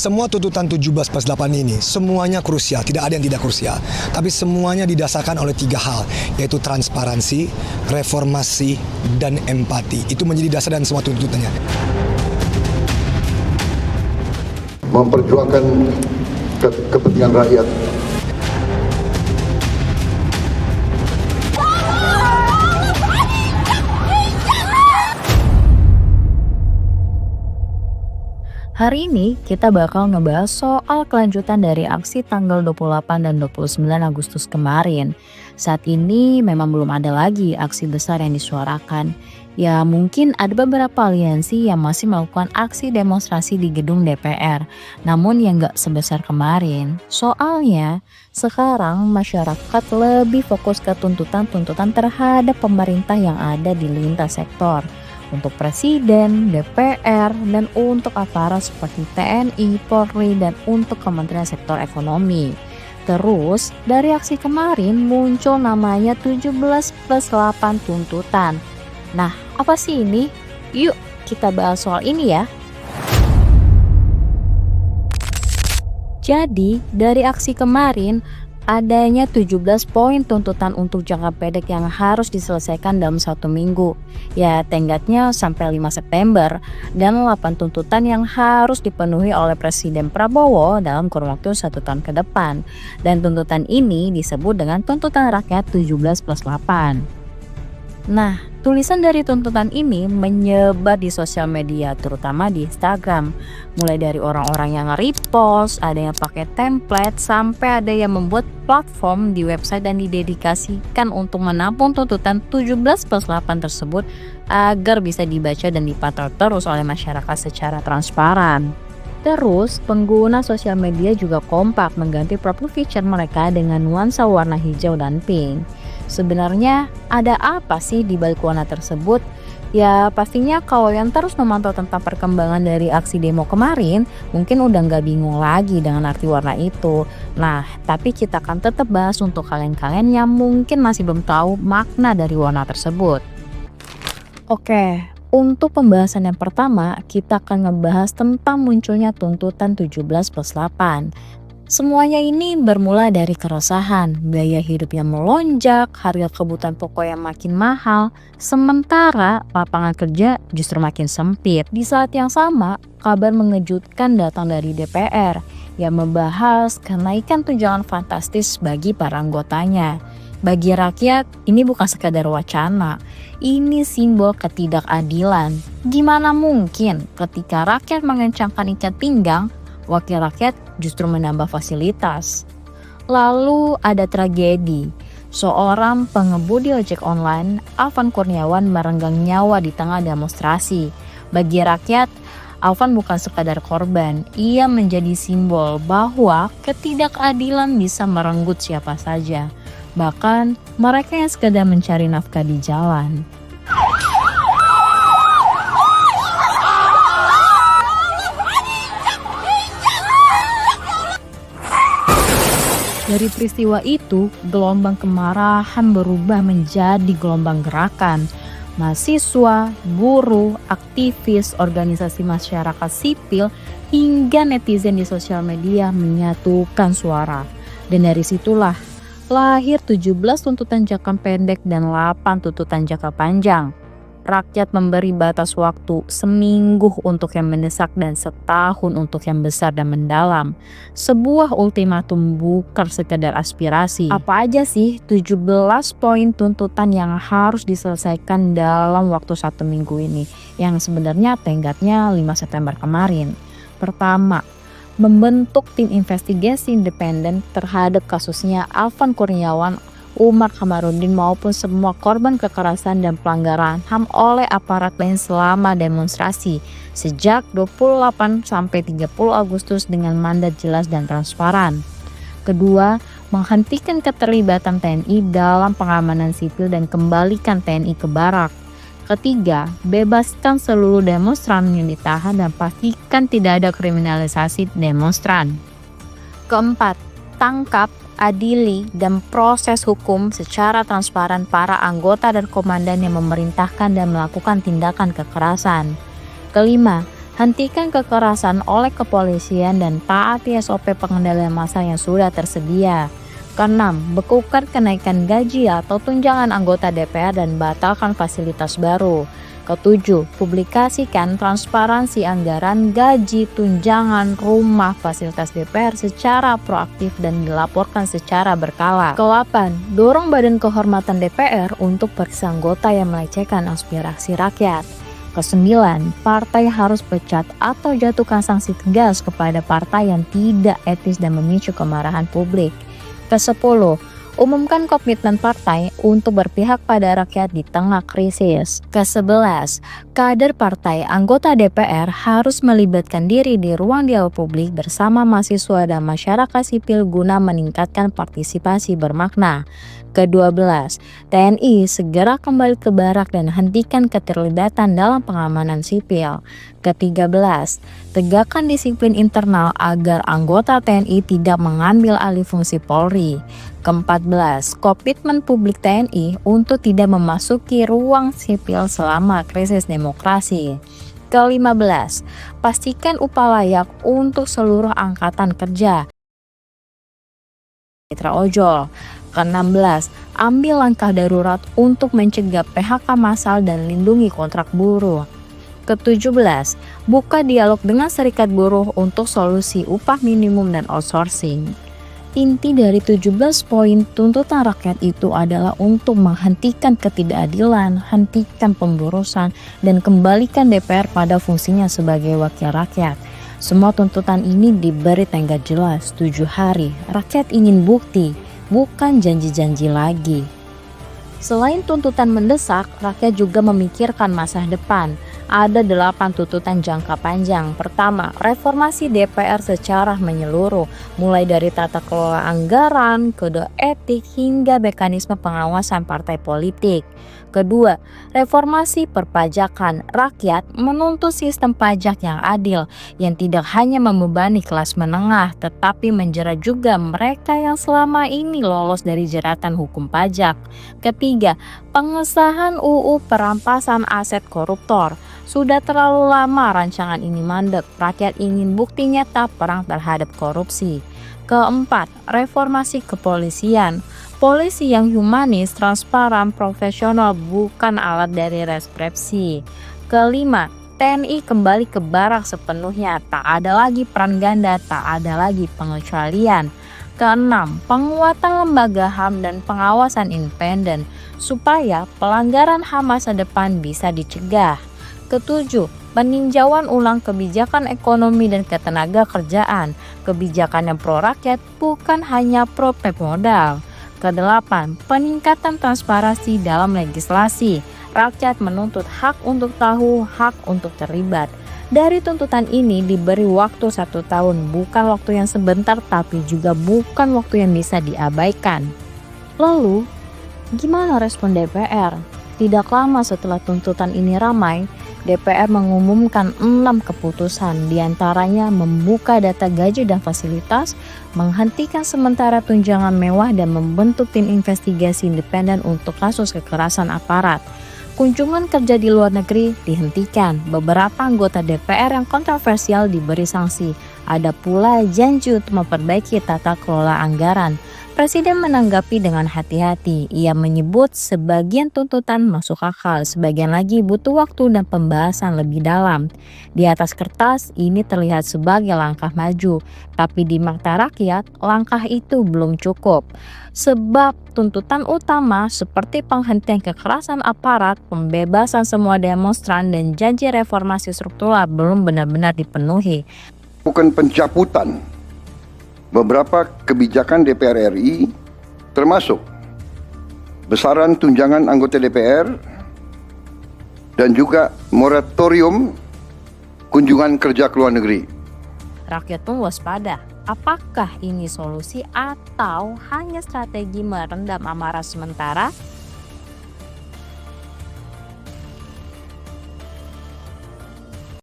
Semua tuntutan 17+8 ini semuanya krusial, tidak ada yang tidak krusial. Tapi semuanya didasarkan oleh 3 hal, yaitu transparansi, reformasi, dan empati. Itu menjadi dasar dan semua tuntutannya. Memperjuangkan kepentingan rakyat. Hari ini kita bakal ngebahas soal kelanjutan dari aksi tanggal 28 dan 29 Agustus kemarin. Saat ini memang belum ada lagi aksi besar yang disuarakan. Ya mungkin ada beberapa aliansi yang masih melakukan aksi demonstrasi di gedung DPR. Namun yang gak sebesar kemarin. Soalnya sekarang masyarakat lebih fokus ke tuntutan-tuntutan terhadap pemerintah yang ada di lintas sektor. Untuk presiden, DPR, dan untuk aparat seperti TNI, Polri, dan untuk Kementerian Sektor Ekonomi. Terus, dari aksi kemarin muncul namanya 17+8 tuntutan. Nah, apa sih ini? Yuk kita bahas soal ini ya. Jadi, dari aksi kemarin, adanya 17 poin tuntutan untuk jangka pendek yang harus diselesaikan dalam 1 minggu. Ya tenggatnya sampai 5 September dan 8 tuntutan yang harus dipenuhi oleh Presiden Prabowo dalam kurun waktu 1 tahun ke depan. Dan tuntutan ini disebut dengan tuntutan rakyat 17+8. Nah, tulisan dari tuntutan ini menyebar di sosial media, terutama di Instagram. Mulai dari orang-orang yang nge-repost, ada yang pakai template, sampai ada yang membuat platform di website dan didedikasikan untuk menampung tuntutan 17+8 tersebut agar bisa dibaca dan dipantau terus oleh masyarakat secara transparan. Terus, pengguna sosial media juga kompak mengganti profile picture mereka dengan nuansa warna hijau dan pink. Sebenarnya ada apa sih di balik warna tersebut? Ya pastinya kalau yang terus memantau tentang perkembangan dari aksi demo kemarin mungkin udah nggak bingung lagi dengan arti warna itu. Nah, tapi kita akan tetap bahas untuk kalian-kalian yang mungkin masih belum tahu makna dari warna tersebut. Oke, untuk pembahasan yang pertama kita akan ngebahas tentang munculnya tuntutan 17+8. Semuanya ini bermula dari keresahan, biaya hidup yang melonjak, harga kebutuhan pokok yang makin mahal, sementara lapangan kerja justru makin sempit. Di saat yang sama, kabar mengejutkan datang dari DPR yang membahas kenaikan tunjangan fantastis bagi para anggotanya. Bagi rakyat, ini bukan sekadar wacana, ini simbol ketidakadilan. Gimana mungkin ketika rakyat mengencangkan ikat pinggang, wakil rakyat justru menambah fasilitas. Lalu ada tragedi. Seorang pengemudi ojek online, Alvan Kurniawan, merenggang nyawa di tengah demonstrasi. Bagi rakyat, Alvan bukan sekadar korban, ia menjadi simbol bahwa ketidakadilan bisa merenggut siapa saja. Bahkan mereka yang sekadar mencari nafkah di jalan. Dari peristiwa itu, gelombang kemarahan berubah menjadi gelombang gerakan. Mahasiswa, buruh, aktivis, organisasi masyarakat sipil, hingga netizen di sosial media menyatukan suara. Dan dari situlah lahir 17 tuntutan jangka pendek dan 8 tuntutan jangka panjang. Rakyat memberi batas waktu seminggu untuk yang mendesak dan setahun untuk yang besar dan mendalam. Sebuah ultimatum bukan sekedar aspirasi. Apa aja sih 17 poin tuntutan yang harus diselesaikan dalam waktu 1 minggu ini? Yang sebenarnya tenggatnya 5 September kemarin. Pertama, membentuk tim investigasi independen terhadap kasusnya Alvan Kurniawan, Umar Kamarudin maupun semua korban kekerasan dan pelanggaran HAM oleh aparat lain selama demonstrasi sejak 28 sampai 30 Agustus dengan mandat jelas dan transparan. Kedua, menghentikan keterlibatan TNI dalam pengamanan sipil dan kembalikan TNI ke barak. Ketiga, bebaskan seluruh demonstran yang ditahan dan pastikan tidak ada kriminalisasi demonstran. Keempat, tangkap, adili, dan proses hukum secara transparan para anggota dan komandan yang memerintahkan dan melakukan tindakan kekerasan. Kelima, Hentikan kekerasan oleh kepolisian dan taati SOP pengendalian massa yang sudah tersedia. Keenam, bekukan kenaikan gaji atau tunjangan anggota DPR dan batalkan fasilitas baru. Ketujuh, publikasikan transparansi anggaran, gaji, tunjangan, rumah, fasilitas DPR secara proaktif dan dilaporkan secara berkala. Kedelapan, dorong Badan Kehormatan DPR untuk periksa anggota yang melecehkan aspirasi rakyat. Kesembilan, partai harus pecat atau jatuhkan sanksi tegas kepada partai yang tidak etis dan memicu kemarahan publik. Kesepuluh, umumkan komitmen partai untuk berpihak pada rakyat di tengah krisis. Kesebelas, kader partai anggota DPR harus melibatkan diri di ruang dialog publik bersama mahasiswa dan masyarakat sipil guna meningkatkan partisipasi bermakna. Ke-12, TNI segera kembali ke barak dan hentikan keterlibatan dalam pengamanan sipil. Ke-13, tegakkan disiplin internal agar anggota TNI tidak mengambil alih fungsi Polri. Ke-14, komitmen publik TNI untuk tidak memasuki ruang sipil selama krisis demokrasi. Ke-15, pastikan upah layak untuk seluruh angkatan kerja. Mitra ojol. Ke-16, ambil langkah darurat untuk mencegah PHK massal dan lindungi kontrak buruh. Ke-17, buka dialog dengan serikat buruh untuk solusi upah minimum dan outsourcing. Inti dari 17 poin tuntutan rakyat itu adalah untuk menghentikan ketidakadilan, hentikan pemborosan, dan kembalikan DPR pada fungsinya sebagai wakil rakyat. Semua tuntutan ini diberi tenggat jelas 7 hari. Rakyat ingin bukti, bukan janji-janji lagi. Selain tuntutan mendesak, rakyat juga memikirkan masa depan. Ada 8 tuntutan jangka panjang. Pertama, reformasi DPR secara menyeluruh, mulai dari tata kelola anggaran, kode etik, hingga mekanisme pengawasan partai politik. Kedua, reformasi perpajakan. Rakyat menuntut sistem pajak yang adil, yang tidak hanya membebani kelas menengah, tetapi menjerat juga mereka yang selama ini lolos dari jeratan hukum pajak. Ketiga, pengesahan UU perampasan aset koruptor. Sudah terlalu lama rancangan ini mandek. Rakyat ingin bukti nyata perang terhadap korupsi. Keempat, reformasi kepolisian. Polisi yang humanis, transparan, profesional, bukan alat dari represi. Kelima, TNI kembali ke barak sepenuhnya. Tak ada lagi peran ganda, tak ada lagi pengecualian. Keenam, penguatan lembaga HAM dan pengawasan independen supaya pelanggaran HAM masa depan bisa dicegah. Ketujuh, peninjauan ulang kebijakan ekonomi dan ketenaga kerjaan. Kebijakan yang pro rakyat, bukan hanya pro pemodal. Kedelapan, peningkatan transparansi dalam legislasi. Rakyat menuntut hak untuk tahu, hak untuk terlibat. Dari tuntutan ini diberi waktu 1 tahun, bukan waktu yang sebentar, tapi juga bukan waktu yang bisa diabaikan. Lalu, gimana respon DPR? Tidak lama setelah tuntutan ini ramai, DPR mengumumkan 6 keputusan, diantaranya membuka data gaji dan fasilitas, menghentikan sementara tunjangan mewah, dan membentuk tim investigasi independen untuk kasus kekerasan aparat. Kunjungan kerja di luar negeri dihentikan. Beberapa anggota DPR yang kontroversial diberi sanksi. Ada pula janji untuk memperbaiki tata kelola anggaran. Presiden menanggapi dengan hati-hati. Ia menyebut sebagian tuntutan masuk akal, sebagian lagi butuh waktu dan pembahasan lebih dalam. Di atas kertas, ini terlihat sebagai langkah maju, tapi di mata rakyat, langkah itu belum cukup. Sebab tuntutan utama seperti penghentian kekerasan aparat, pembebasan semua demonstran, dan janji reformasi struktural belum benar-benar dipenuhi. Bukan pencabutan beberapa kebijakan DPR RI, termasuk besaran tunjangan anggota DPR dan juga moratorium kunjungan kerja ke luar negeri. Rakyat pun waspada. Apakah ini solusi atau hanya strategi merendam amarah sementara?